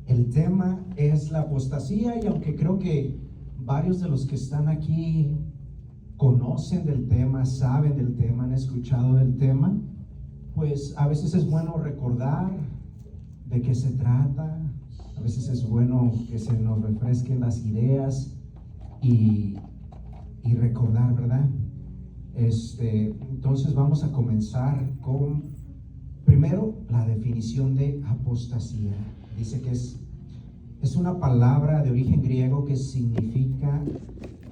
El tema es la apostasía, y aunque creo que varios de los que están aquí conocen del tema, saben del tema, han escuchado del tema, pues a veces es bueno recordar de qué se trata. A veces es bueno que se nos refresquen las ideas y recordar, ¿verdad? Entonces vamos a comenzar con, primero, la definición de apostasía. Dice que es una palabra de origen griego que significa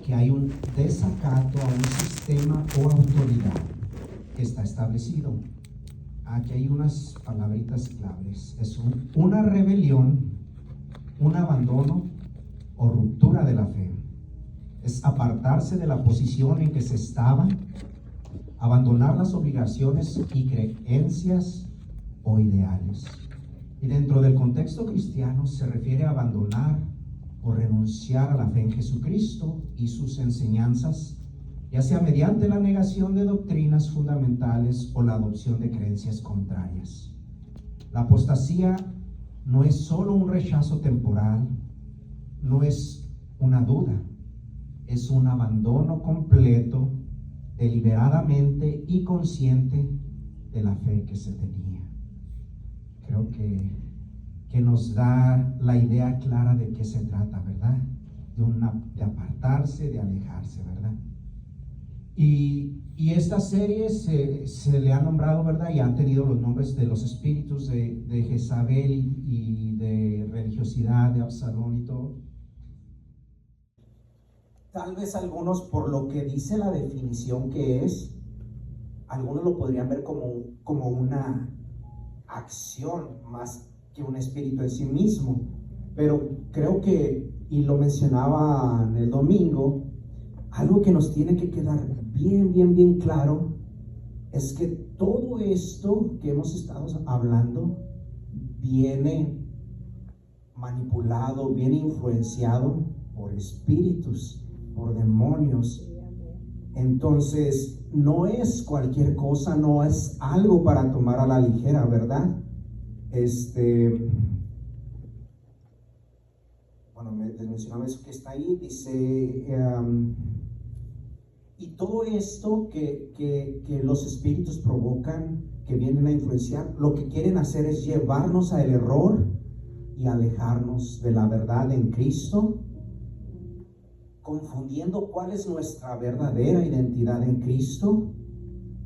que hay un desacato a un sistema o autoridad que está establecido. Aquí hay unas palabritas claves. Es una rebelión, un abandono o ruptura de la fe. Es apartarse de la posición en que se estaba, abandonar las obligaciones y creencias o ideales. Y dentro del contexto cristiano se refiere a abandonar o renunciar a la fe en Jesucristo y sus enseñanzas, ya sea mediante la negación de doctrinas fundamentales o la adopción de creencias contrarias. La apostasía no es solo un rechazo temporal, no es una duda, es un abandono completo, deliberadamente y consciente de la fe que se tenía. Creo que nos da la idea clara de qué se trata, ¿verdad? De apartarse, de alejarse, ¿verdad? Y esta serie se le ha nombrado, ¿verdad? Y han tenido los nombres de los espíritus de Jezabel y de religiosidad, de Absalón y todo. Tal vez algunos, por lo que dice la definición que es, algunos lo podrían ver como una acción más que un espíritu en sí mismo, pero creo que, y lo mencionaba en el domingo, algo que nos tiene que quedar bien claro es que todo esto que hemos estado hablando viene manipulado, viene influenciado por espíritus, por demonios. Entonces no es cualquier cosa, no es algo para tomar a la ligera, ¿verdad? Bueno, les mencionaba eso que está ahí, dice, y todo esto que los espíritus provocan, que vienen a influenciar, lo que quieren hacer es llevarnos al error y alejarnos de la verdad en Cristo, confundiendo cuál es nuestra verdadera identidad en Cristo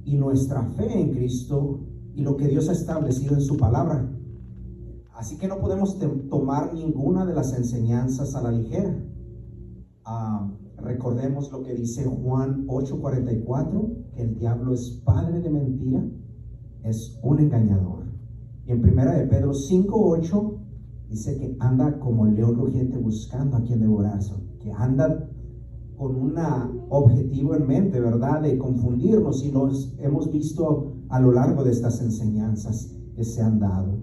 y nuestra fe en Cristo y lo que Dios ha establecido en su palabra. Así que no podemos tomar ninguna de las enseñanzas a la ligera. Recordemos lo que dice Juan 8:44, que el diablo es padre de mentira, es un engañador. Y en 1 de Pedro 5:8 dice que anda como león rugiente buscando a quien devorarse, que anda con un objetivo en mente, ¿verdad? De confundirnos, y los hemos visto a lo largo de estas enseñanzas que se han dado.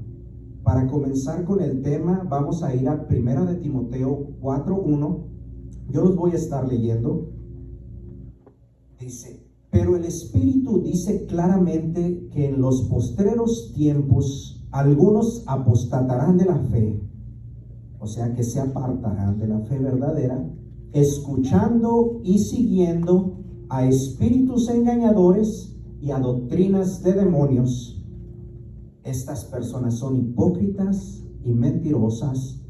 Para comenzar con el tema, vamos a ir a 1 de Timoteo 4:1. Yo los voy a estar leyendo. Dice: pero el Espíritu dice claramente que en los postreros tiempos algunos apostatarán de la fe, o sea que se apartarán de la fe verdadera, escuchando y siguiendo a espíritus engañadores y a doctrinas de demonios. Estas personas son hipócritas y mentirosas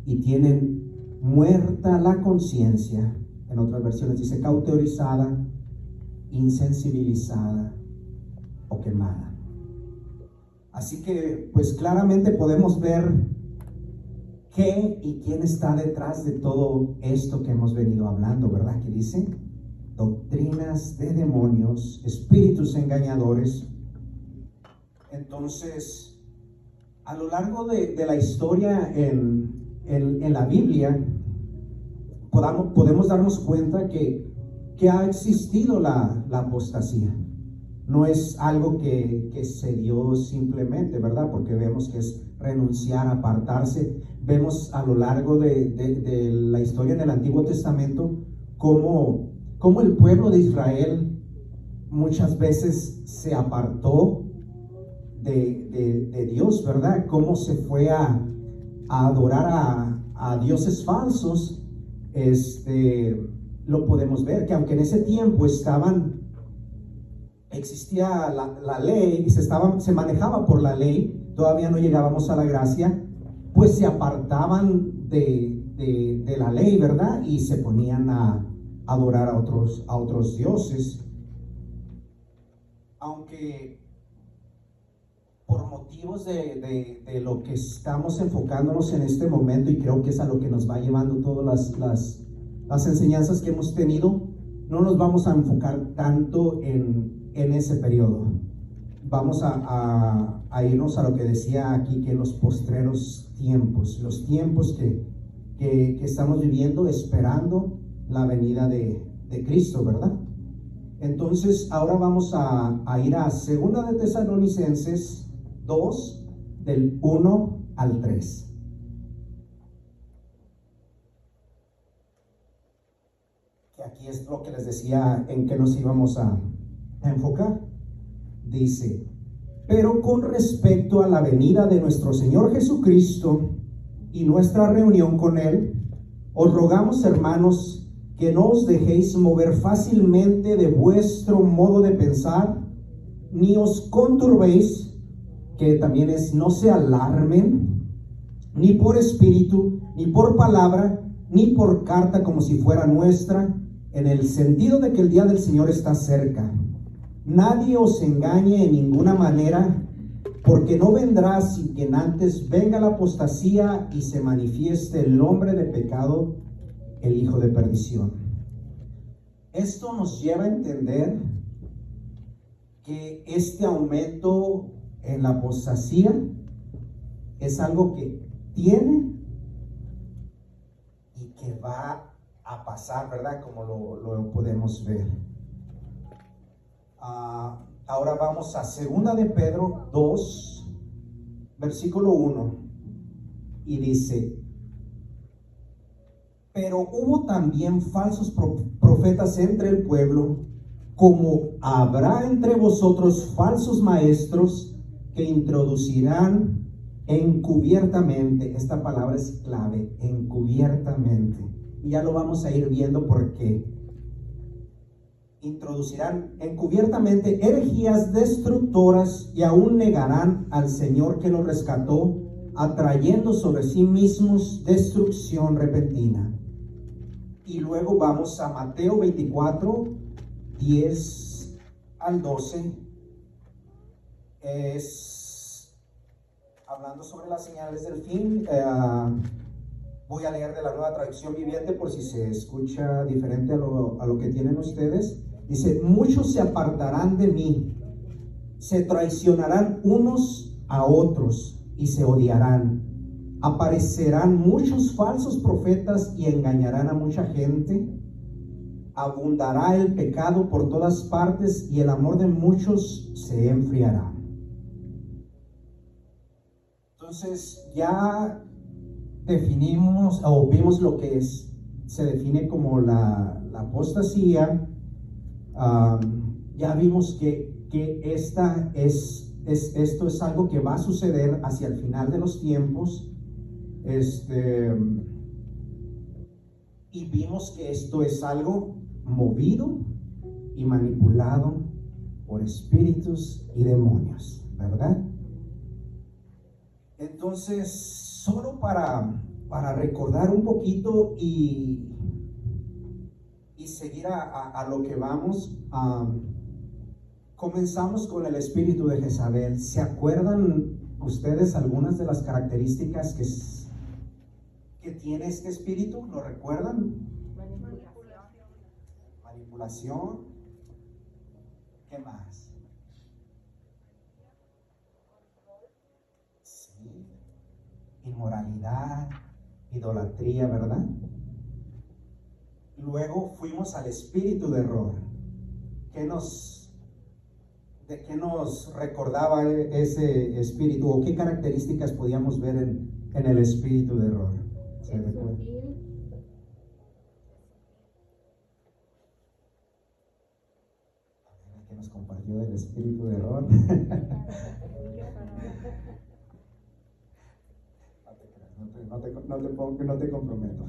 y tienen muerta la conciencia. En otras versiones dice cauterizada, insensibilizada o quemada. Así que pues claramente podemos ver qué y quién está detrás de todo esto que hemos venido hablando, ¿verdad? Que dice doctrinas de demonios, espíritus engañadores. Entonces, a lo largo de la historia en la Biblia, podemos darnos cuenta que ha existido la apostasía. No es algo que se dio simplemente, ¿verdad? Porque vemos que es renunciar, apartarse. Vemos a lo largo de la historia en el Antiguo Testamento cómo el pueblo de Israel muchas veces se apartó de Dios, ¿verdad? Cómo se fue a a adorar a dioses falsos, lo podemos ver, que aunque en ese tiempo existía la ley y se manejaba por la ley, todavía no llegábamos a la gracia, pues se apartaban de la ley, ¿verdad? Y se ponían a adorar a otros dioses. Aunque por motivos de lo que estamos enfocándonos en este momento, y creo que es a lo que nos va llevando todas las enseñanzas que hemos tenido, no nos vamos a enfocar tanto en ese periodo. Vamos a irnos a lo que decía aquí, que los postreros tiempos, los tiempos que estamos viviendo, esperando la venida de Cristo, ¿verdad? Entonces, ahora vamos a ir a 2 de Tesalonicenses 2, del 1 al 3. Que aquí es lo que les decía en que nos íbamos a enfocar. Dice: pero con respecto a la venida de nuestro Señor Jesucristo y nuestra reunión con Él, os rogamos, hermanos, que no os dejéis mover fácilmente de vuestro modo de pensar, ni os conturbéis, que también es no se alarmen, ni por espíritu, ni por palabra, ni por carta como si fuera nuestra, en el sentido de que el día del Señor está cerca. Nadie os engañe en ninguna manera, porque no vendrá sin que antes venga la apostasía y se manifieste el hombre de pecado, el hijo de perdición. Esto nos lleva a entender que este aumento en la apostasía es algo que tiene y que va a pasar, ¿verdad? Como lo podemos ver. Ahora vamos a 2 de Pedro 2, versículo 1, y dice: pero hubo también falsos profetas entre el pueblo, como habrá entre vosotros falsos maestros que introducirán encubiertamente. Esta palabra es clave, encubiertamente, y ya lo vamos a ir viendo por qué. Introducirán encubiertamente herejías destructoras y aún negarán al Señor que los rescató, atrayendo sobre sí mismos destrucción repentina. Y luego vamos a Mateo 24, 10 al 12. Es hablando sobre las señales del fin. Voy a leer de la Nueva Traducción Viviente por si se escucha diferente a lo que tienen ustedes. Dice: muchos se apartarán de mí, se traicionarán unos a otros y se odiarán. Aparecerán muchos falsos profetas y engañarán a mucha gente. Abundará el pecado por todas partes y el amor de muchos se enfriará. Entonces ya definimos o vimos lo que se define como la apostasía. Ya vimos que esto es algo que va a suceder hacia el final de los tiempos. Y vimos que esto es algo movido y manipulado por espíritus y demonios, ¿verdad? Entonces, solo para recordar un poquito y seguir a lo que vamos, comenzamos con el espíritu de Jezabel. ¿Se acuerdan ustedes algunas de las características que tiene este espíritu? ¿Lo recuerdan? Manipulación. ¿Qué más? Sí. Inmoralidad, idolatría, ¿verdad? Luego fuimos al espíritu de error. ¿De qué nos recordaba ese espíritu, o qué características podíamos ver en el espíritu de error? ¿Se recuerda? Que nos compartió del espíritu de error. No te no te comprometo.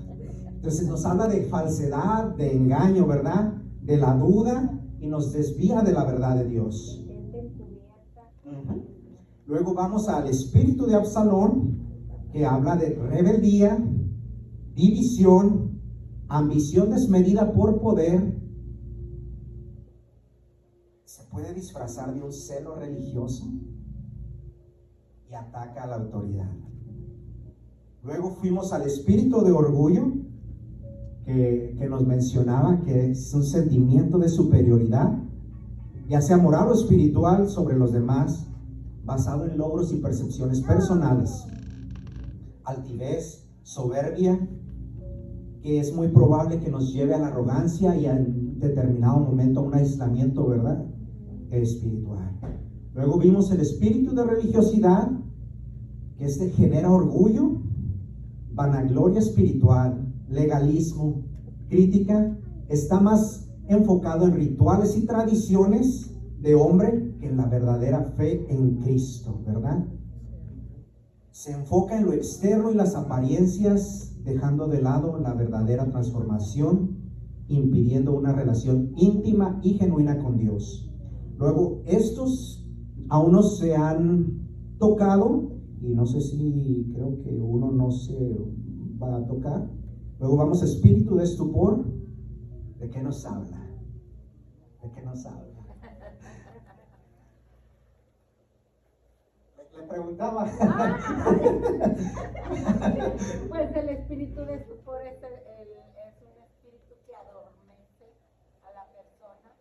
Entonces nos habla de falsedad, de engaño, ¿verdad? De la duda y nos desvía de la verdad de Dios. Luego vamos al espíritu de Absalón, que habla de rebeldía, división, ambición desmedida por poder. Se puede disfrazar de un celo religioso y ataca a la autoridad. Luego fuimos al espíritu de orgullo, que nos mencionaba que es un sentimiento de superioridad, ya sea moral o espiritual, sobre los demás, basado en logros y percepciones personales. Altivez, soberbia, que es muy probable que nos lleve a la arrogancia y en determinado momento a un aislamiento, ¿verdad?, espiritual. Luego vimos el espíritu de religiosidad, que este genera orgullo, vanagloria espiritual, legalismo, crítica. Está más enfocado en rituales y tradiciones de hombre que en la verdadera fe en Cristo, ¿verdad? Se enfoca en lo externo y las apariencias, dejando de lado la verdadera transformación, impidiendo una relación íntima y genuina con Dios. Luego, estos aún no se han tocado, y no sé si creo que uno no se va a tocar. Luego vamos a espíritu de estupor. ¿De qué nos habla? ¿De qué nos habla? Le preguntaba. Pues el espíritu de estupor es un espíritu que adormece a la persona,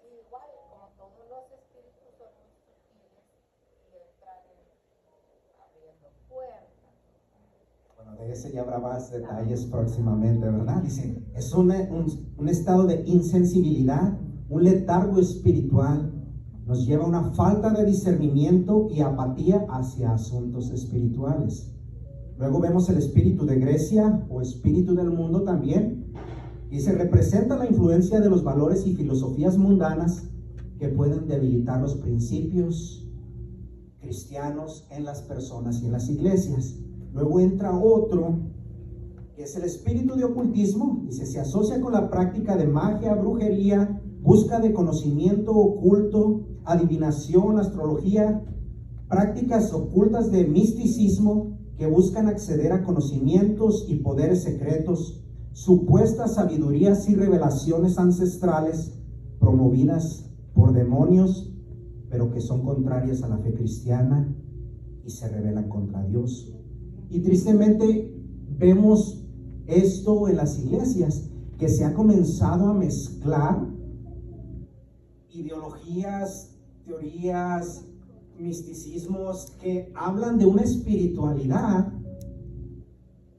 y igual, como todos los espíritus son muy sutiles y entran abriendo puertas. Bueno, de ese ya habrá más detalles próximamente, ¿verdad? Dice, es un estado de insensibilidad, un letargo espiritual, nos lleva a una falta de discernimiento y apatía hacia asuntos espirituales. Luego vemos el espíritu de Grecia o espíritu del mundo también, y se representa la influencia de los valores y filosofías mundanas que pueden debilitar los principios cristianos en las personas y en las iglesias. Luego entra otro, que es el espíritu de ocultismo. Dice, se asocia con la práctica de magia, brujería, busca de conocimiento oculto, adivinación, astrología, prácticas ocultas de misticismo que buscan acceder a conocimientos y poderes secretos, supuestas sabidurías y revelaciones ancestrales promovidas por demonios, pero que son contrarias a la fe cristiana y se rebelan contra Dios. Y tristemente vemos esto en las iglesias, que se ha comenzado a mezclar ideologías, teorías, misticismos que hablan de una espiritualidad,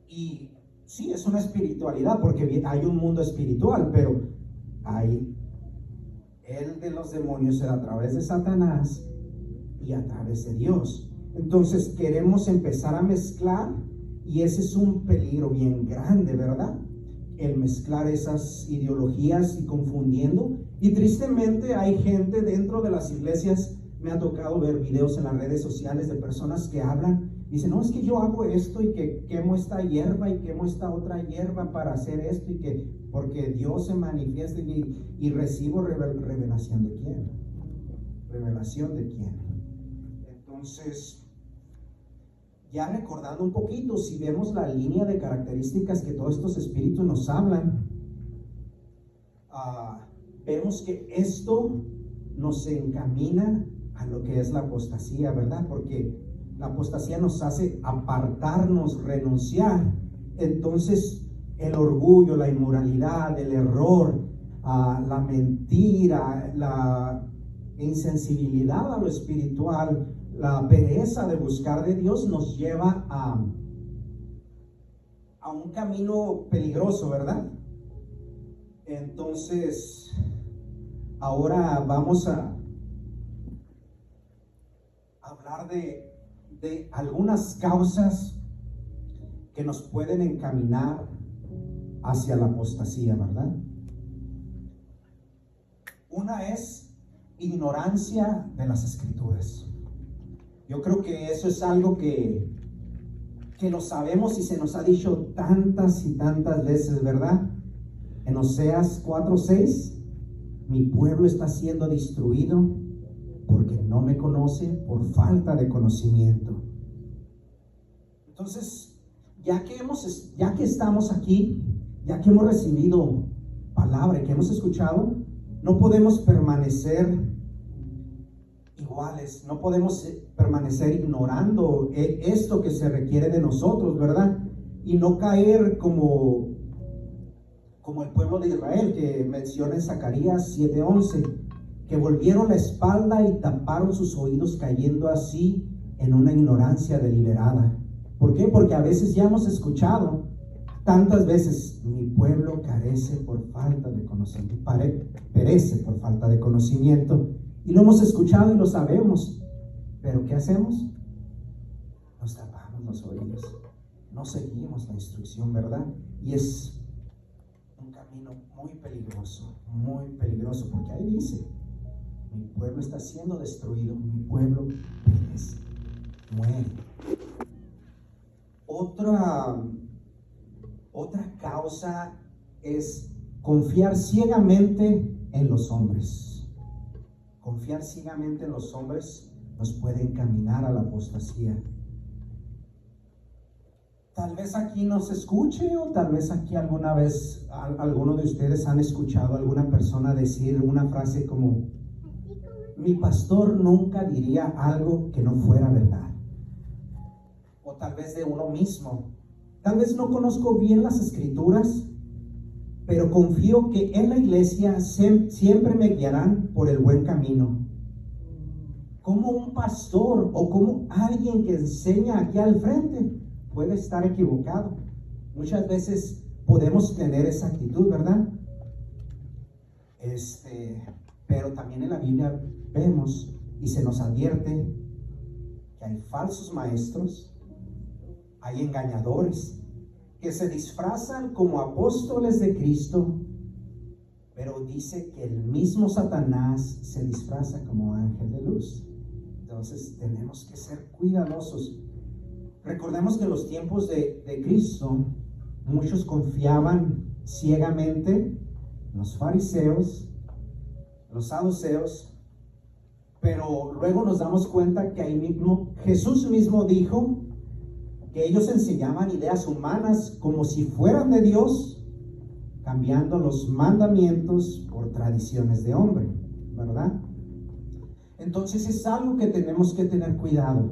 y sí, es una espiritualidad porque hay un mundo espiritual, pero el de los demonios era a través de Satanás y a través de Dios. Entonces queremos empezar a mezclar, y ese es un peligro bien grande, ¿verdad? El mezclar esas ideologías y confundiendo. Y tristemente hay gente dentro de las iglesias, me ha tocado ver videos en las redes sociales de personas que hablan, dicen, no, es que yo hago esto y que quemo esta hierba y quemo esta otra hierba para hacer esto, y que porque Dios se manifiesta y recibo revelación de quién. ¿Revelación de quién? Entonces, ya recordando un poquito, si vemos la línea de características que todos estos espíritus nos hablan, vemos que esto nos encamina a lo que es la apostasía, ¿verdad? Porque la apostasía nos hace apartarnos, renunciar. Entonces, el orgullo, la inmoralidad, el error, la mentira, la insensibilidad a lo espiritual, la pereza de buscar de Dios nos lleva a un camino peligroso, ¿verdad? Entonces, ahora vamos a hablar de algunas causas que nos pueden encaminar hacia la apostasía, ¿verdad? Una es ignorancia de las Escrituras. Yo creo que eso es algo que lo sabemos y se nos ha dicho tantas y tantas veces, ¿verdad? En Oseas 4:6, mi pueblo está siendo destruido porque no me conoce por falta de conocimiento. Entonces, ya que estamos aquí, ya que hemos recibido palabra, que hemos escuchado, no podemos permanecer iguales, no podemos permanecer ignorando esto que se requiere de nosotros, ¿verdad? Y no caer como el pueblo de Israel que menciona en Zacarías 7:11, que volvieron la espalda y taparon sus oídos, cayendo así en una ignorancia deliberada. ¿Por qué? Porque a veces ya hemos escuchado tantas veces, mi pueblo carece por falta de conocimiento, perece por falta de conocimiento, y lo hemos escuchado y lo sabemos, pero ¿qué hacemos? Nos tapamos los oídos, no seguimos la instrucción, ¿verdad? Y es un camino muy peligroso, porque ahí dice, mi pueblo está siendo destruido, mi pueblo perece, muere. Otra causa es confiar ciegamente en los hombres. Confiar ciegamente en los hombres nos puede encaminar a la apostasía. Tal vez aquí nos escuche, o tal vez aquí alguna vez alguno de ustedes han escuchado a alguna persona decir una frase como, mi pastor nunca diría algo que no fuera verdad. O tal vez de uno mismo. Tal vez no conozco bien las escrituras, pero confío que en la iglesia siempre me guiarán por el buen camino. Como un pastor o como alguien que enseña aquí al frente puede estar equivocado. Muchas veces podemos tener esa actitud, ¿verdad? Pero también en la Biblia vemos y se nos advierte que hay falsos maestros, hay engañadores que se disfrazan como apóstoles de Cristo, pero dice que el mismo Satanás se disfraza como ángel de luz. Entonces tenemos que ser cuidadosos. Recordemos que en los tiempos de Cristo, muchos confiaban ciegamente en los fariseos, los saduceos, pero luego nos damos cuenta que ahí mismo Jesús mismo dijo que ellos enseñaban ideas humanas como si fueran de Dios, cambiando los mandamientos por tradiciones de hombre, ¿verdad? Entonces es algo que tenemos que tener cuidado,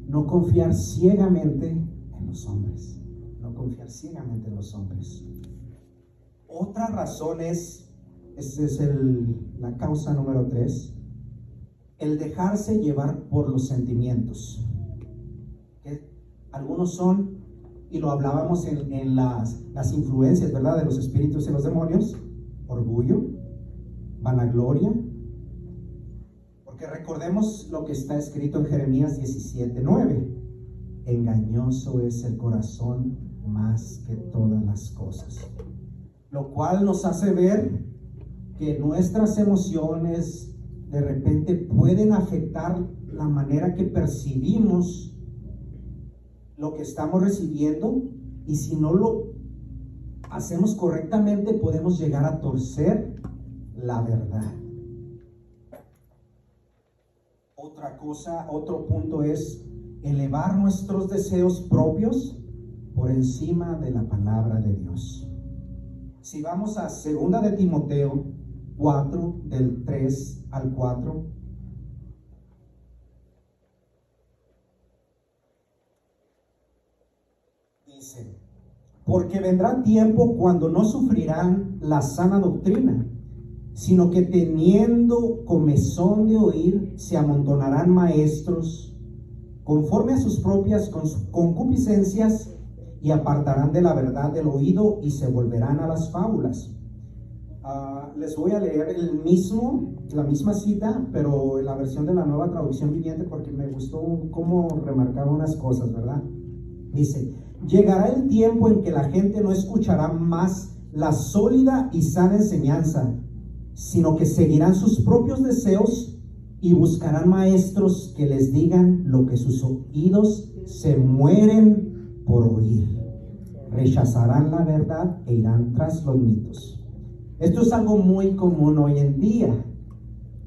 no confiar ciegamente en los hombres, no confiar ciegamente en los hombres. Otra razón es la causa número 3, el dejarse llevar por los sentimientos. Algunos son, y lo hablábamos en las influencias, ¿verdad?, de los espíritus y los demonios: orgullo, vanagloria. Porque recordemos lo que está escrito en Jeremías 17:9. Engañoso es el corazón más que todas las cosas. Lo cual nos hace ver que nuestras emociones de repente pueden afectar la manera que percibimos lo que estamos recibiendo, y si no lo hacemos correctamente podemos llegar a torcer la verdad. Otro punto es elevar nuestros deseos propios por encima de la palabra de Dios. Si vamos a 2 de Timoteo 4, del 3 al 4, dice: porque vendrá tiempo cuando no sufrirán la sana doctrina, sino que teniendo comezón de oír, se amontonarán maestros conforme a sus propias concupiscencias, y apartarán de la verdad del oído y se volverán a las fábulas. Les voy a leer la misma cita, pero en la versión de la Nueva Traducción Viviente, porque me gustó cómo remarcaba unas cosas, ¿verdad? Dice: llegará el tiempo en que la gente no escuchará más la sólida y sana enseñanza, sino que seguirán sus propios deseos y buscarán maestros que les digan lo que sus oídos se mueren por oír. Rechazarán la verdad e irán tras los mitos. Esto es algo muy común hoy en día.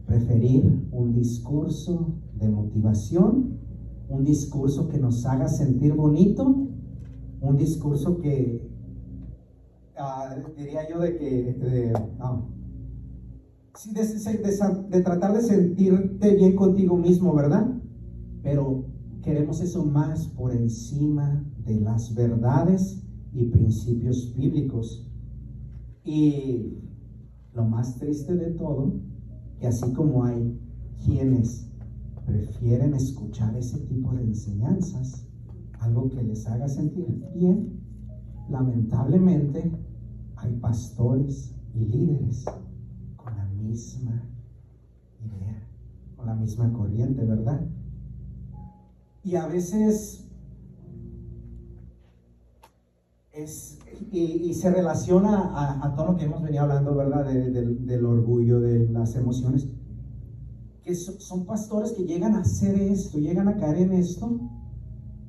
Preferir un discurso de motivación, un discurso que nos haga sentir bonito, un discurso que diría yo de tratar de sentirte bien contigo mismo, ¿verdad? Pero queremos eso más por encima de las verdades y principios bíblicos. Y lo más triste de todo, que así como hay quienes prefieren escuchar ese tipo de enseñanzas, algo que les haga sentir bien, lamentablemente hay pastores y líderes con la misma idea, con la misma corriente, ¿verdad? Y a veces se relaciona a todo lo que hemos venido hablando, ¿verdad? Del orgullo, de las emociones, que son pastores que llegan a hacer esto, llegan a caer en esto.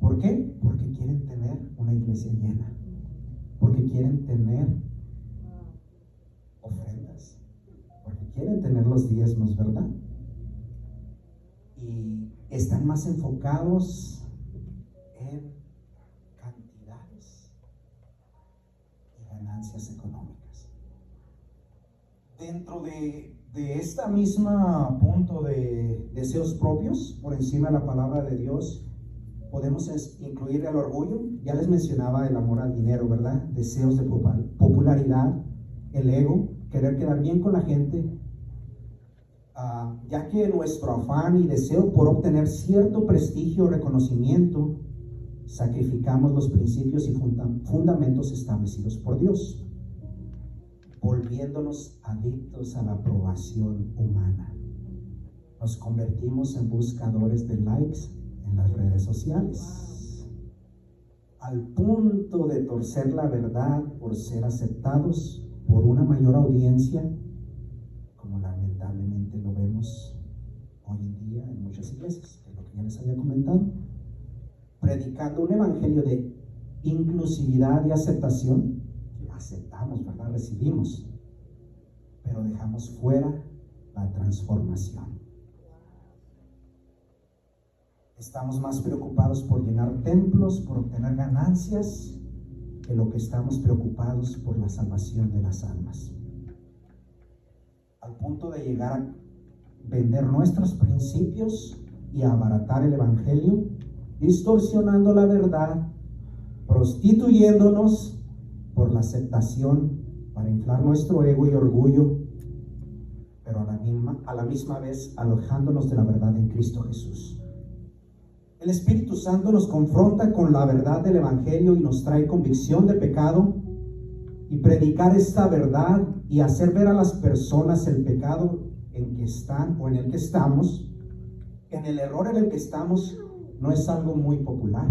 ¿Por qué? Porque quieren tener una iglesia llena, porque quieren tener ofrendas, porque quieren tener los diezmos, ¿verdad? Y están más enfocados en cantidades y ganancias económicas. Dentro de esta misma punto de deseos propios, por encima de la palabra de Dios, podemos incluir el orgullo. Ya les mencionaba el amor al dinero, ¿verdad? Deseos de popularidad, el ego, querer quedar bien con la gente, ya que nuestro afán y deseo por obtener cierto prestigio o reconocimiento, sacrificamos los principios y fundamentos establecidos por Dios, volviéndonos adictos a la aprobación humana. Nos convertimos en buscadores de likes en las redes sociales, al punto de torcer la verdad por ser aceptados por una mayor audiencia, como lamentablemente lo vemos hoy en día en muchas iglesias, que es lo que ya les había comentado, predicando un evangelio de inclusividad y aceptación. Aceptamos, ¿verdad? Recibimos, pero dejamos fuera la transformación. Estamos más preocupados por llenar templos, por obtener ganancias, que lo que estamos preocupados por la salvación de las almas. Al punto de llegar a vender nuestros principios y a abaratar el evangelio, distorsionando la verdad, prostituyéndonos por la aceptación para inflar nuestro ego y orgullo, pero a la misma vez alejándonos de la verdad en Cristo Jesús. El Espíritu Santo nos confronta con la verdad del evangelio y nos trae convicción de pecado, y predicar esta verdad y hacer ver a las personas el pecado en que están o en el que estamos, en el error en el que estamos, no es algo muy popular.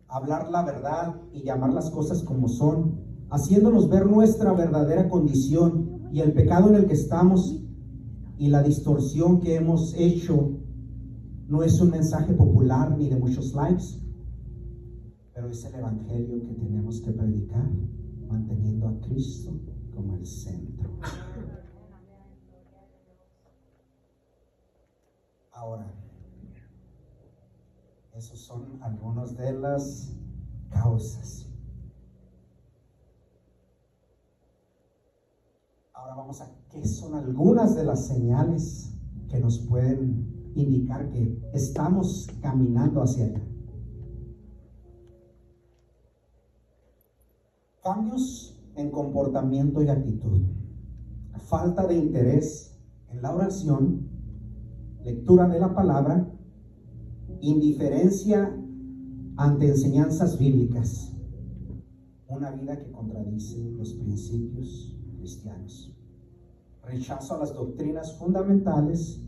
Hablar la verdad y llamar las cosas como son, haciéndonos ver nuestra verdadera condición y el pecado en el que estamos y la distorsión que hemos hecho, no es un mensaje popular ni de muchos likes, pero es el evangelio que tenemos que predicar, manteniendo a Cristo como el centro. Ahora, esos son algunas de las causas. Ahora vamos a qué son algunas de las señales que nos pueden indicar que estamos caminando hacia allá. Cambios en comportamiento y actitud, falta de interés en la oración, lectura de la palabra, indiferencia ante enseñanzas bíblicas, una vida que contradice los principios cristianos, rechazo a las doctrinas fundamentales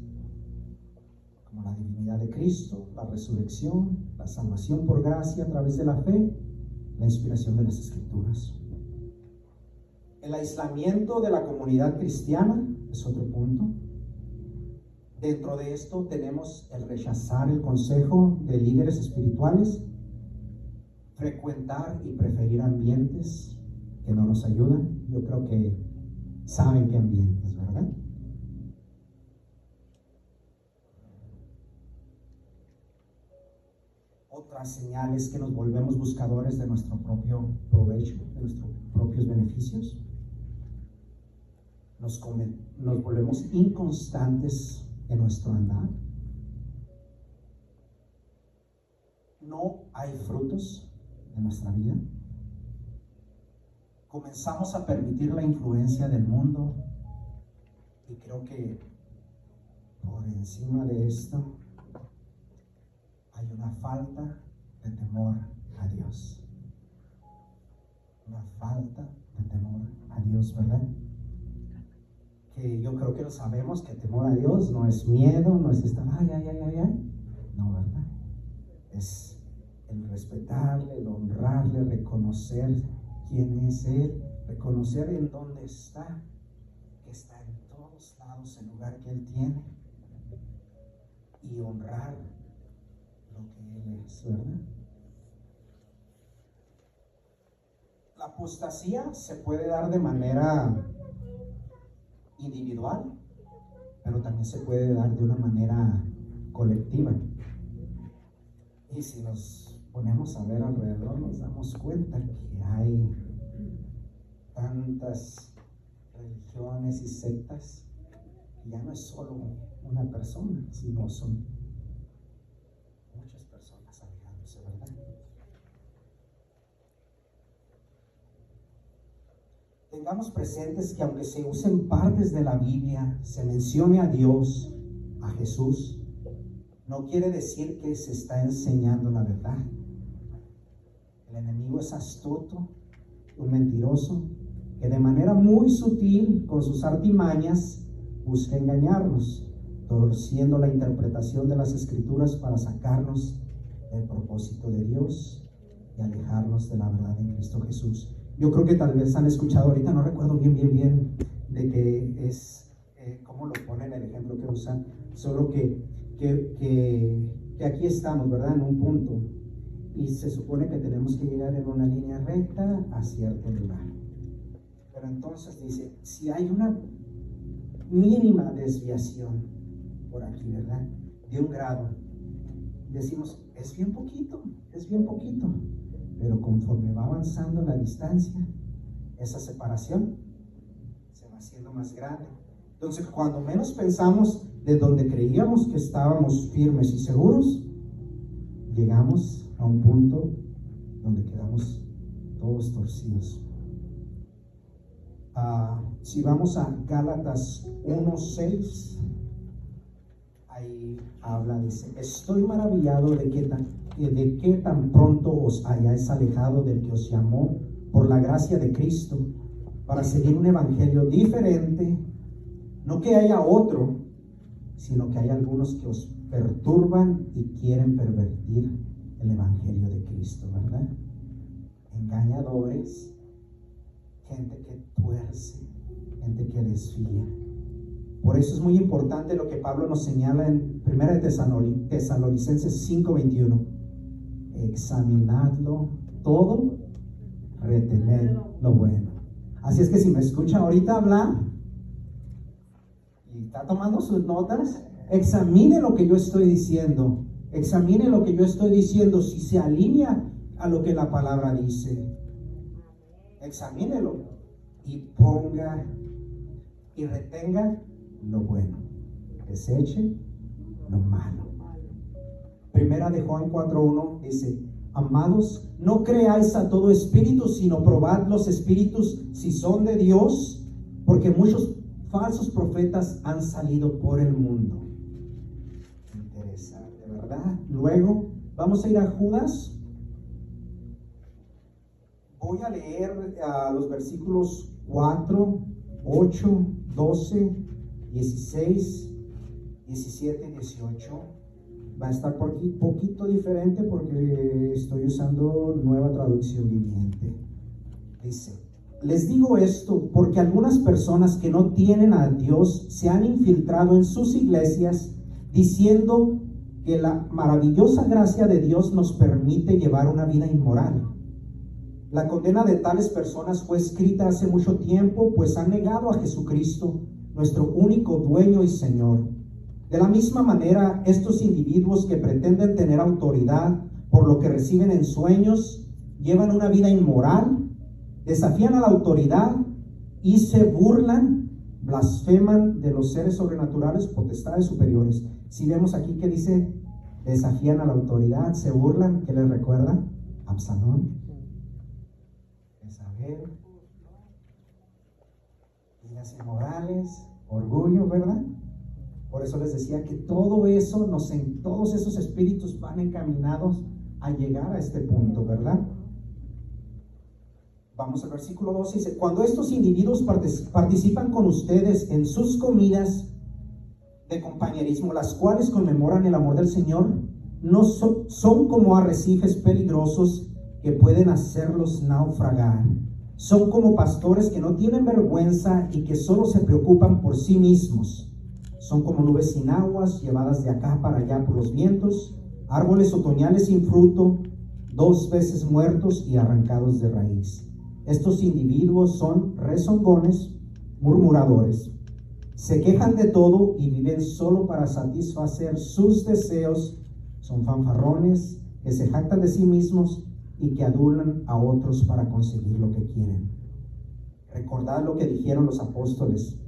como la divinidad de Cristo, la resurrección, la salvación por gracia a través de la fe, la inspiración de las Escrituras. El aislamiento de la comunidad cristiana es otro punto. Dentro de esto tenemos el rechazar el consejo de líderes espirituales, frecuentar y preferir ambientes que no nos ayudan. Yo creo que saben qué ambientes, ¿verdad? Otras señales que nos volvemos buscadores de nuestro propio provecho, de nuestros propios beneficios. Nos volvemos inconstantes en nuestro andar. No hay frutos en nuestra vida. Comenzamos a permitir la influencia del mundo, y creo que por encima de esto hay una falta de temor a Dios. Una falta de temor a Dios, ¿verdad? Que yo creo que lo sabemos, que temor a Dios no es miedo, no es estar, no, ¿verdad? Es el respetarle, el honrarle, reconocer quién es Él, reconocer en dónde está, que está en todos lados, el lugar que Él tiene, y honrar lo que Él es, ¿verdad? La apostasía se puede dar de manera individual, pero también se puede dar de una manera colectiva. Y si nos ponemos a ver alrededor, nos damos cuenta que hay tantas religiones y sectas que ya no es solo una persona, sino son muchas personas alejándose, ¿verdad? Tengamos presentes que aunque se usen partes de la Biblia, se mencione a Dios, a Jesús, no quiere decir que se está enseñando la verdad. El enemigo es astuto, un mentiroso, que de manera muy sutil, con sus artimañas, busca engañarnos, torciendo la interpretación de las Escrituras para sacarnos del propósito de Dios y alejarnos de la verdad en Cristo Jesús. Yo creo que tal vez han escuchado, ahorita no recuerdo bien, de que es, cómo lo ponen el ejemplo que usan, solo que aquí estamos, ¿verdad? En un punto, y se supone que tenemos que llegar en una línea recta a cierto lugar. Pero entonces dice, si hay una mínima desviación por aquí, ¿verdad? De un grado, decimos, es bien poquito, pero conforme va avanzando la distancia, esa separación se va haciendo más grande. Entonces, cuando menos pensamos de donde creíamos que estábamos firmes y seguros, llegamos a un punto donde quedamos todos torcidos. Si vamos a Gálatas 1:6, ahí habla, dice, estoy maravillado de que tan pronto os hayáis alejado del que os llamó por la gracia de Cristo para seguir un evangelio diferente, no que haya otro, sino que hay algunos que os perturban y quieren pervertir el evangelio de Cristo, ¿verdad? Engañadores, gente que tuerce, gente que desvía. Por eso es muy importante lo que Pablo nos señala en 1 Tesalonicenses 5:21. Examinadlo todo, retened lo bueno. Así es que si me escucha ahorita hablar y está tomando sus notas, examine lo que yo estoy diciendo. Examine lo que yo estoy diciendo, si se alinea a lo que la palabra dice. Examínelo y ponga y retenga lo bueno, deseche lo malo. Primera de Juan 4:1 dice, amados, no creáis a todo espíritu, sino probad los espíritus si son de Dios, porque muchos falsos profetas han salido por el mundo. Interesante, ¿verdad? Luego vamos a ir a Judas. Voy a leer los versículos 4, 8, 12, 16, 17 y 18. Va a estar por aquí poquito diferente porque estoy usando Nueva Traducción Viviente. Dice, Les digo esto porque algunas personas que no tienen a Dios se han infiltrado en sus iglesias diciendo que la maravillosa gracia de Dios nos permite llevar una vida inmoral. La condena de tales personas fue escrita hace mucho tiempo, pues han negado a Jesucristo, nuestro único dueño y Señor. De la misma manera, estos individuos que pretenden tener autoridad por lo que reciben en sueños, llevan una vida inmoral, desafían a la autoridad y se burlan, blasfeman de los seres sobrenaturales, potestades superiores. Si vemos aquí que dice, desafían a la autoridad, se burlan, ¿qué les recuerda? Absalón, Jezabel, vidas inmorales, orgullo, ¿verdad? Por eso les decía que todo eso, todos esos espíritus van encaminados a llegar a este punto, ¿verdad? Vamos al versículo 12, dice, cuando estos individuos participan con ustedes en sus comidas de compañerismo, las cuales conmemoran el amor del Señor, no son como arrecifes peligrosos que pueden hacerlos naufragar. Son como pastores que no tienen vergüenza y que solo se preocupan por sí mismos. Son como nubes sin aguas, llevadas de acá para allá por los vientos, árboles otoñales sin fruto, 2 veces muertos y arrancados de raíz. Estos individuos son rezongones, murmuradores. Se quejan de todo y viven solo para satisfacer sus deseos. Son fanfarrones que se jactan de sí mismos y que adulan a otros para conseguir lo que quieren. Recordad lo que dijeron los apóstoles,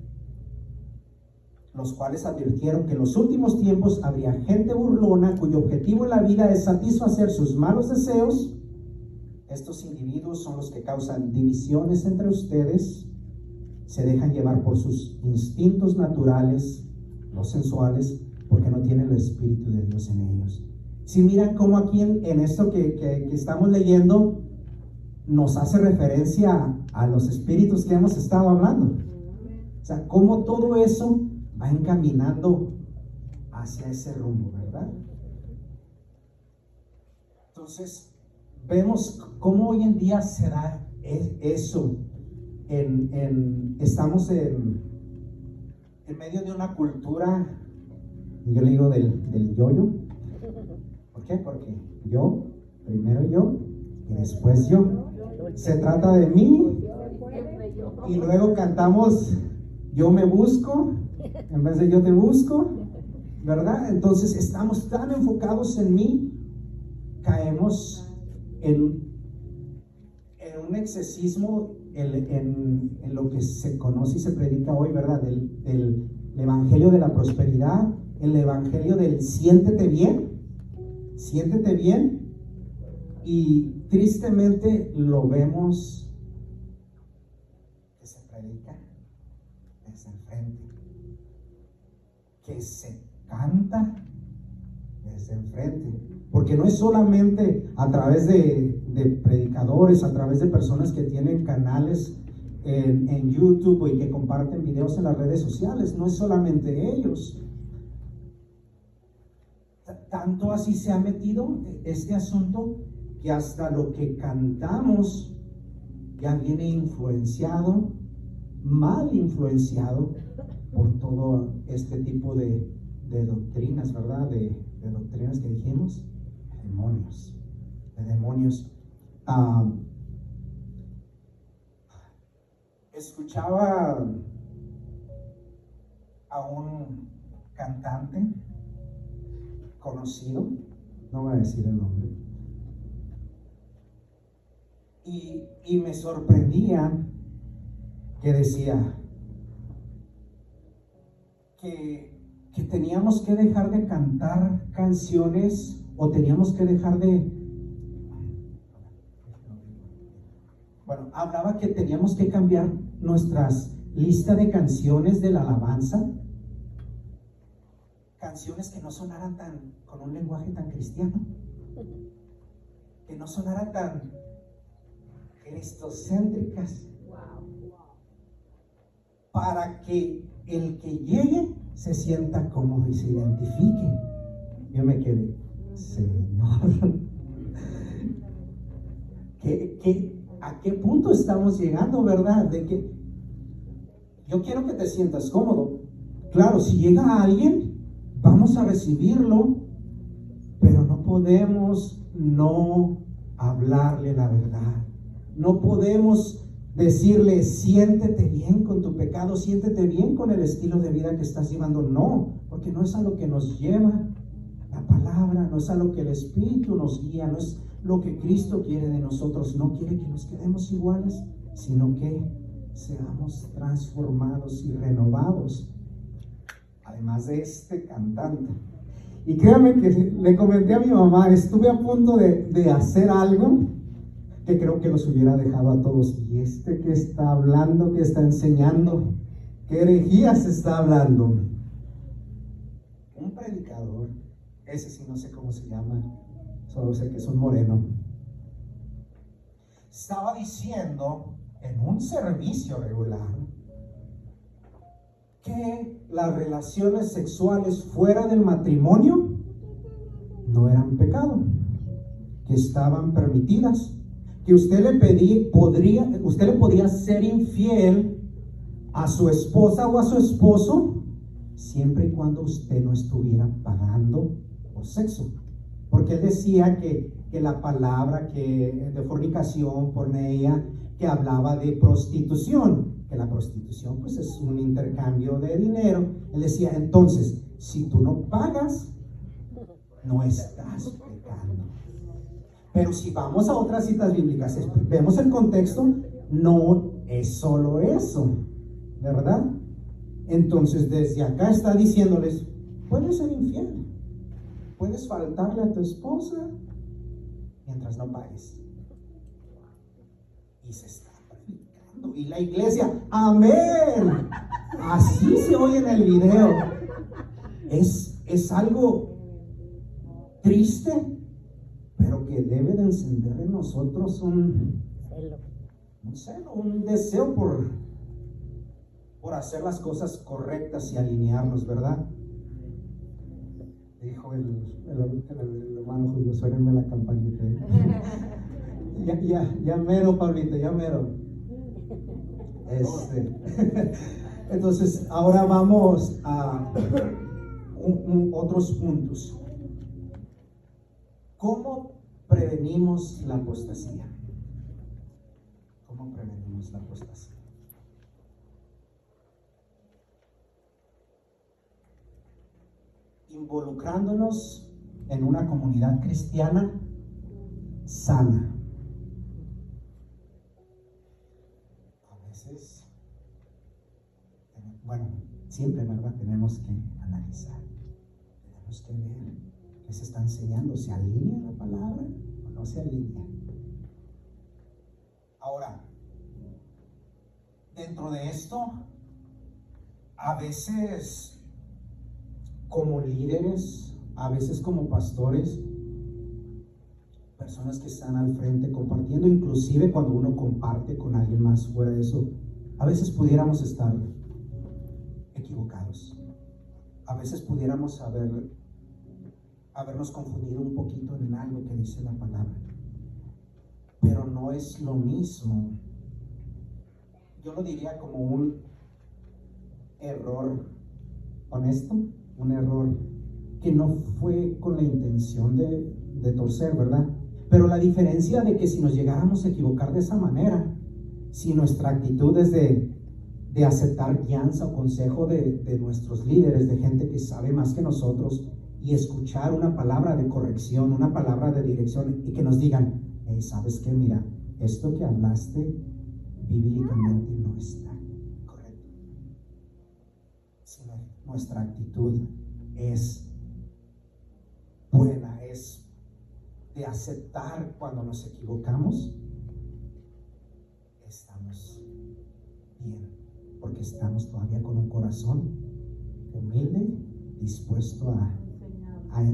los cuales advirtieron que en los últimos tiempos habría gente burlona cuyo objetivo en la vida es satisfacer sus malos deseos. Estos individuos son los que causan divisiones entre ustedes, se dejan llevar por sus instintos naturales, los sensuales, porque no tienen el Espíritu de Dios en ellos. Si miran cómo aquí en esto que estamos leyendo, nos hace referencia a los espíritus que hemos estado hablando. O sea, cómo todo eso va encaminando hacia ese rumbo, ¿verdad? Entonces, vemos cómo hoy en día se da eso. Estamos en medio de una cultura, yo le digo del yo-yo. ¿Por qué? Porque primero yo y después yo. Se trata de mí y luego cantamos yo me busco en vez de yo te busco, ¿verdad? Entonces estamos tan enfocados en mí, caemos en un excesismo en lo que se conoce y se predica hoy, ¿verdad? Del evangelio de la prosperidad, el evangelio del siéntete bien, y tristemente lo vemos que se predica desde el frente, que se canta desde el frente, porque no es solamente a través de predicadores, a través de personas que tienen canales en YouTube y que comparten videos en las redes sociales, no es solamente ellos. Tanto así se ha metido este asunto que hasta lo que cantamos ya viene influenciado, mal influenciado por todo este tipo de doctrinas, ¿verdad? De doctrinas que dijimos, de demonios. Escuchaba a un cantante conocido, no voy a decir el nombre, y me sorprendía que decía que teníamos que dejar de cantar canciones o teníamos que dejar de... Bueno, hablaba que teníamos que cambiar nuestras listas de canciones de la alabanza, canciones que no sonaran con un lenguaje tan cristiano, que no sonaran tan cristocéntricas, para que el que llegue se sienta cómodo y se identifique. Yo me quedé, Señor, ¿a qué punto estamos llegando, ¿verdad? De que yo quiero que te sientas cómodo. Claro, si llega alguien, vamos a recibirlo, pero no podemos no hablarle la verdad. No podemos decirle, siéntete bien con tu pecado, siéntete bien con el estilo de vida que estás llevando. No, porque no es a lo que nos lleva la palabra, no es a lo que el Espíritu nos guía, no es lo que Cristo quiere de nosotros. No quiere que nos quedemos iguales, sino que seamos transformados y renovados. Además de este cantante. Y créanme que le comenté a mi mamá, estuve a punto de hacer algo que creo que los hubiera dejado a todos. Y este que está hablando, que está enseñando, ¿qué herejías está hablando? Un predicador, ese sí no sé cómo se llama, solo sé que es un moreno. Estaba diciendo en un servicio regular que las relaciones sexuales fuera del matrimonio no eran pecado, que estaban permitidas, que usted le podía ser infiel a su esposa o a su esposo siempre y cuando usted no estuviera pagando por sexo, porque él decía que la palabra que de fornicación, porneia, que hablaba de prostitución, que la prostitución pues es un intercambio de dinero. Él decía, entonces, si tú no pagas, no estás pecando. Pero si vamos a otras citas bíblicas, vemos el contexto, no es solo eso, ¿verdad? Entonces, desde acá está diciéndoles, puedes ser infiel, puedes faltarle a tu esposa mientras no pagues. Y se está predicando. Y la iglesia, amén. Así se oye en el video. Es algo triste, pero que debe de encender en nosotros un celo, un deseo por hacer las cosas correctas y alinearnos, ¿verdad? Dijo el hermano Julio, suénenme la campanita. Ya mero, Pablito, ya mero. Entonces, ahora vamos a otros puntos. ¿Cómo prevenimos la apostasía? ¿Cómo prevenimos la apostasía? Involucrándonos en una comunidad cristiana sana. A veces, bueno, siempre, ¿verdad? Tenemos que analizar, tenemos que ver qué se está enseñando, ¿se alinea la palabra o no se alinea? Ahora, dentro de esto, a veces como líderes, a veces como pastores, personas que están al frente compartiendo, inclusive cuando uno comparte con alguien más fuera de eso, a veces pudiéramos estar equivocados, a veces pudiéramos habernos confundido un poquito en algo que dice la palabra, pero no es lo mismo. Yo lo diría como un error honesto, un error que no fue con la intención de torcer, ¿verdad? Pero la diferencia de que si nos llegáramos a equivocar de esa manera, si nuestra actitud es de aceptar guianza o consejo de nuestros líderes, de gente que sabe más que nosotros, y escuchar una palabra de corrección, una palabra de dirección, y que nos digan, hey, ¿sabes qué? Mira, esto que hablaste bíblicamente no está correcto. Si nuestra actitud es buena, es de aceptar cuando nos equivocamos, estamos bien, porque estamos todavía con un corazón humilde, dispuesto a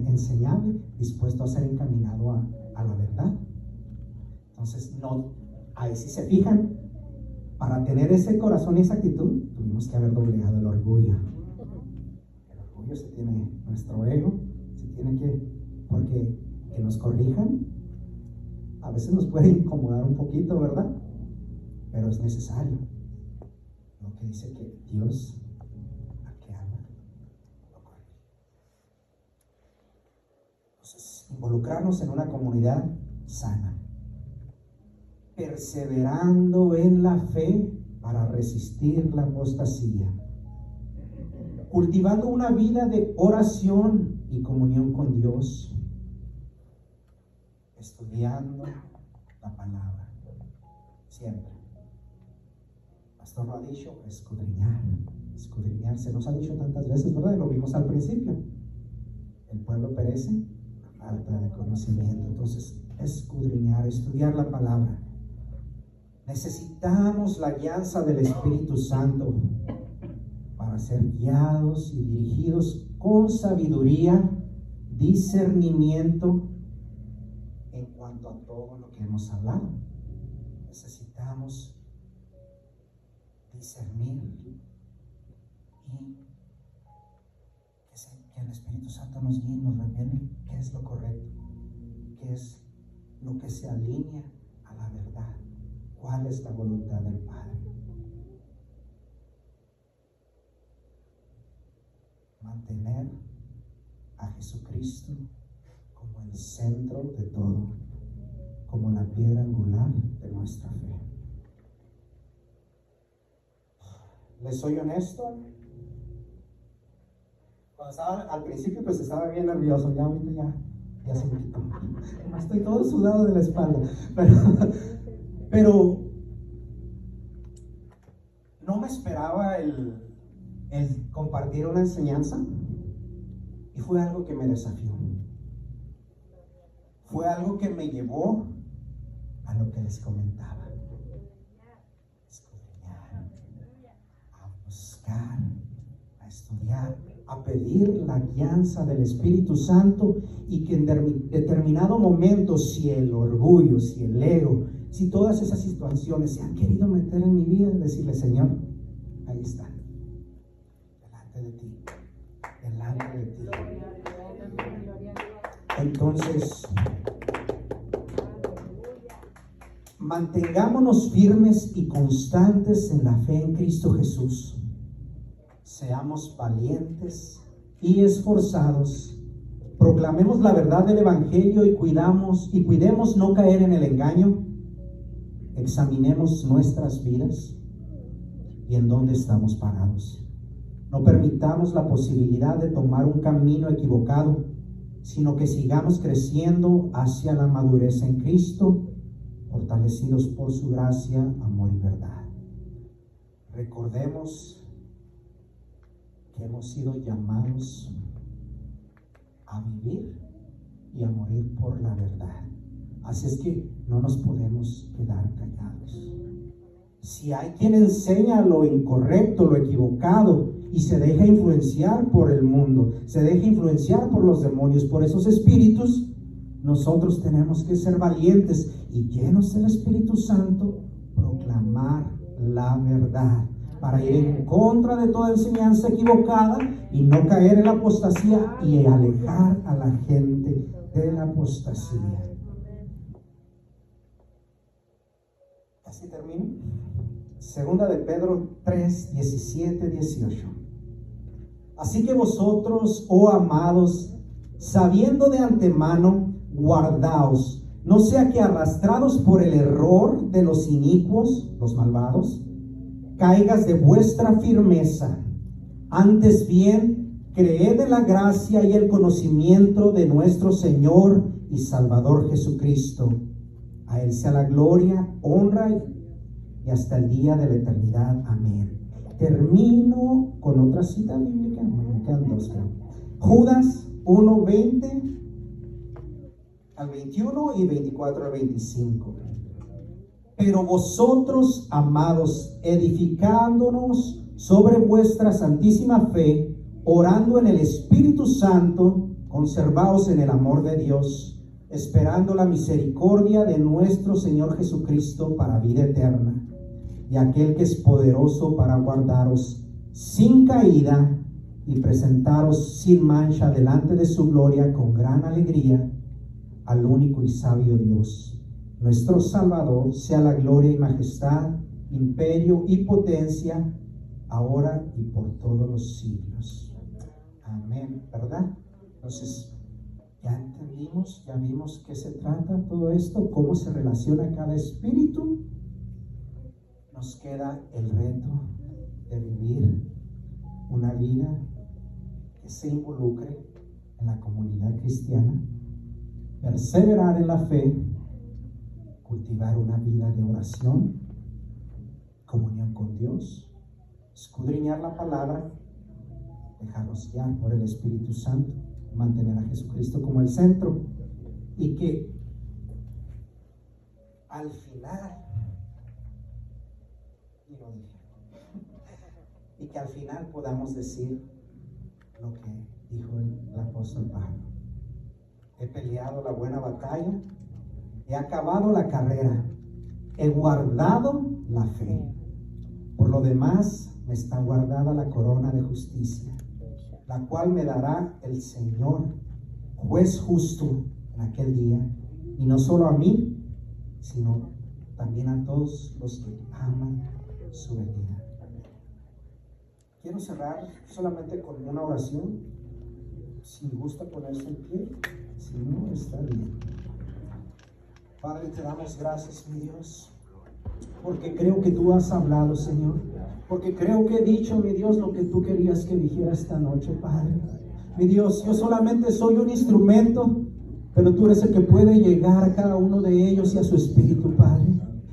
enseñar, dispuesto a ser encaminado a la verdad. Entonces, no, ahí si se fijan, para tener ese corazón y esa actitud, tuvimos que haber doblegado el orgullo. El orgullo se tiene, nuestro ego se tiene porque que nos corrijan, a veces nos puede incomodar un poquito, ¿verdad? pero es necesario. Lo que dice que Dios al que ama lo corrige. Entonces, involucrarnos en una comunidad sana, perseverando en la fe para resistir la apostasía, cultivando una vida de oración y comunión con Dios, estudiando la palabra, siempre. Pastor lo ha dicho, escudriñar, se nos ha dicho tantas veces, ¿verdad? Lo vimos al principio. El pueblo perece a falta de conocimiento. Entonces, escudriñar, estudiar la palabra. Necesitamos la guianza del Espíritu Santo para ser guiados y dirigidos con sabiduría, discernimiento en cuanto a todo lo que hemos hablado. Necesitamos discernir y que el Espíritu Santo nos guíe y nos revele qué es lo correcto, qué es lo que se alinea a la verdad, cuál es la voluntad del Padre. Mantener a Jesucristo como el centro de todo, como la piedra angular de nuestra fe. ¿Les soy honesto? Cuando estaba al principio, pues estaba bien nervioso. Ya ahorita ya se me quitó. Estoy todo sudado de la espalda. Pero no me esperaba el compartir una enseñanza, y fue algo que me desafió. Fue algo que me llevó a lo que les comentaba. A estudiar, a pedir la guianza del Espíritu Santo, y que en determinado momento, si el orgullo, si el ego, si todas esas situaciones se han querido meter en mi vida, decirle: Señor, ahí está, delante de ti, delante de ti. Entonces, mantengámonos firmes y constantes en la fe en Cristo Jesús. Seamos valientes y esforzados. Proclamemos la verdad del Evangelio y cuidemos no caer en el engaño. Examinemos nuestras vidas y en dónde estamos parados. No permitamos la posibilidad de tomar un camino equivocado, sino que sigamos creciendo hacia la madurez en Cristo, fortalecidos por su gracia, amor y verdad. Recordemos que hemos sido llamados a vivir y a morir por la verdad. Así es que no nos podemos quedar callados. Si hay quien enseña lo incorrecto, lo equivocado, y se deja influenciar por el mundo, se deja influenciar por los demonios, por esos espíritus, nosotros tenemos que ser valientes y, llenos del Espíritu Santo, proclamar la verdad, para ir en contra de toda enseñanza equivocada y no caer en la apostasía y alejar a la gente de la apostasía. Casi termino. Segunda de Pedro 3, 17, 18. Así que vosotros, oh amados, sabiendo de antemano, guardaos, no sea que arrastrados por el error de los inicuos, los malvados, caigas de vuestra firmeza. Antes bien, creed en la gracia y el conocimiento de nuestro Señor y Salvador Jesucristo. A Él sea la gloria, honra y hasta el día de la eternidad. Amén. Termino con otra cita bíblica. Me quedan dos, creo. Judas 1, 20 al 21 y 24 al 25. Pero vosotros, amados, edificándonos sobre vuestra santísima fe, orando en el Espíritu Santo, conservaos en el amor de Dios, esperando la misericordia de nuestro Señor Jesucristo para vida eterna. Y aquel que es poderoso para guardaros sin caída y presentaros sin mancha delante de su gloria con gran alegría, al único y sabio Dios, nuestro Salvador, sea la gloria y majestad imperio y potencia, ahora y por todos los siglos. Amén, ¿verdad? Entonces, ya entendimos, ya vimos qué se trata todo esto, cómo se relaciona cada espíritu. Nos queda el reto de vivir una vida que se involucre en la comunidad cristiana, perseverar en la fe, cultivar una vida de oración, comunión con Dios, escudriñar la palabra, dejarnos guiar por el Espíritu Santo, mantener a Jesucristo como el centro, y que al final, y que al final podamos decir lo que dijo el apóstol Pablo: he peleado la buena batalla, he acabado la carrera, he guardado la fe. Por lo demás, me está guardada la corona de justicia, la cual me dará el Señor, juez justo, en aquel día, y no solo a mí, sino también a todos los que aman su venida. Quiero cerrar solamente con una oración. Si gusta ponerse en pie, si no, está bien. Padre, te damos gracias, mi Dios, porque creo que tú has hablado, Señor, porque creo que he dicho, mi Dios, lo que tú querías que dijera esta noche, Padre. Mi Dios, yo solamente soy un instrumento, pero tú eres el que puede llegar a cada uno de ellos y a su espíritu, Padre.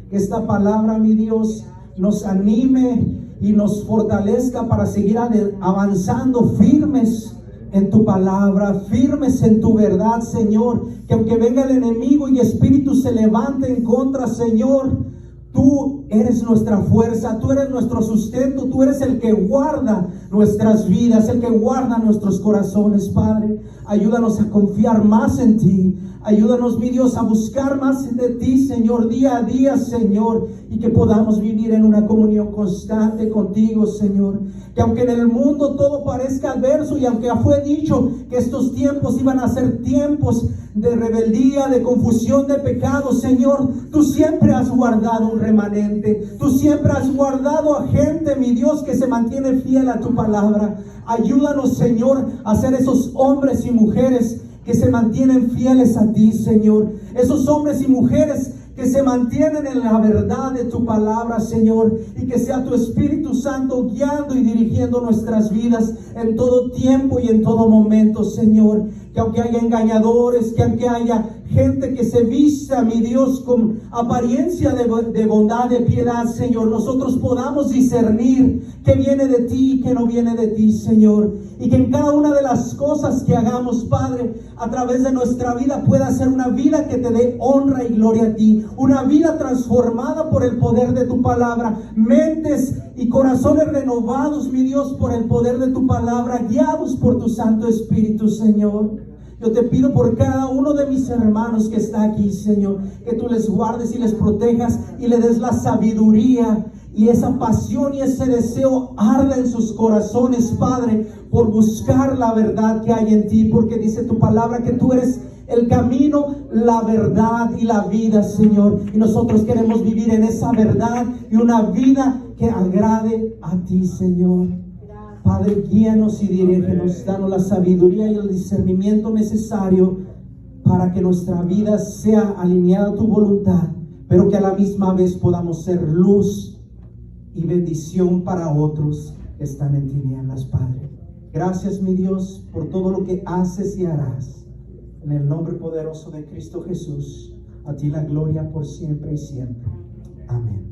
Que esta palabra, mi Dios, nos anime y nos fortalezca para seguir avanzando firmes en tu palabra, firmes en tu verdad, Señor. Que aunque venga el enemigo y espíritu se levante en contra, Señor, tú eres nuestra fuerza, tú eres nuestro sustento, tú eres el que guarda nuestras vidas, el que guarda nuestros corazones, Padre. Ayúdanos a confiar más en ti. Ayúdanos, mi Dios, a buscar más de ti, Señor, día a día, Señor, y que podamos vivir en una comunión constante contigo, Señor. Que aunque en el mundo todo parezca adverso, y aunque fue dicho que estos tiempos iban a ser tiempos de rebeldía, de confusión, de pecado, Señor, tú siempre has guardado un remanente. Tú siempre has guardado a gente, mi Dios, que se mantiene fiel a tu palabra. Ayúdanos, Señor, a ser esos hombres y mujeres que se mantienen fieles a ti, Señor. Esos hombres y mujeres que se mantienen en la verdad de tu palabra, Señor, y que sea tu Espíritu Santo guiando y dirigiendo nuestras vidas en todo tiempo y en todo momento, Señor. Que aunque haya engañadores, que aunque haya gente que se vista, mi Dios, con apariencia de bondad, de piedad, Señor, nosotros podamos discernir qué viene de ti y qué no viene de ti, Señor. Y que en cada una de las cosas que hagamos, Padre, a través de nuestra vida pueda ser una vida que te dé honra y gloria a ti. Una vida transformada por el poder de tu palabra. Mentes y corazones renovados, mi Dios, por el poder de tu palabra, guiados por tu Santo Espíritu, Señor. Yo te pido por cada uno de mis hermanos que está aquí, Señor, que tú les guardes y les protejas y le des la sabiduría y esa pasión y ese deseo arda en sus corazones, Padre, por buscar la verdad que hay en ti, porque dice tu palabra que tú eres el camino, la verdad y la vida, Señor. Y nosotros queremos vivir en esa verdad y una vida que agrade a ti, Señor. Padre, guíanos y dirígenos, danos la sabiduría y el discernimiento necesario para que nuestra vida sea alineada a tu voluntad, pero que a la misma vez podamos ser luz y bendición para otros que están en tinieblas, Padre. Gracias, mi Dios, por todo lo que haces y harás. En el nombre poderoso de Cristo Jesús, a ti la gloria por siempre y siempre. Amén.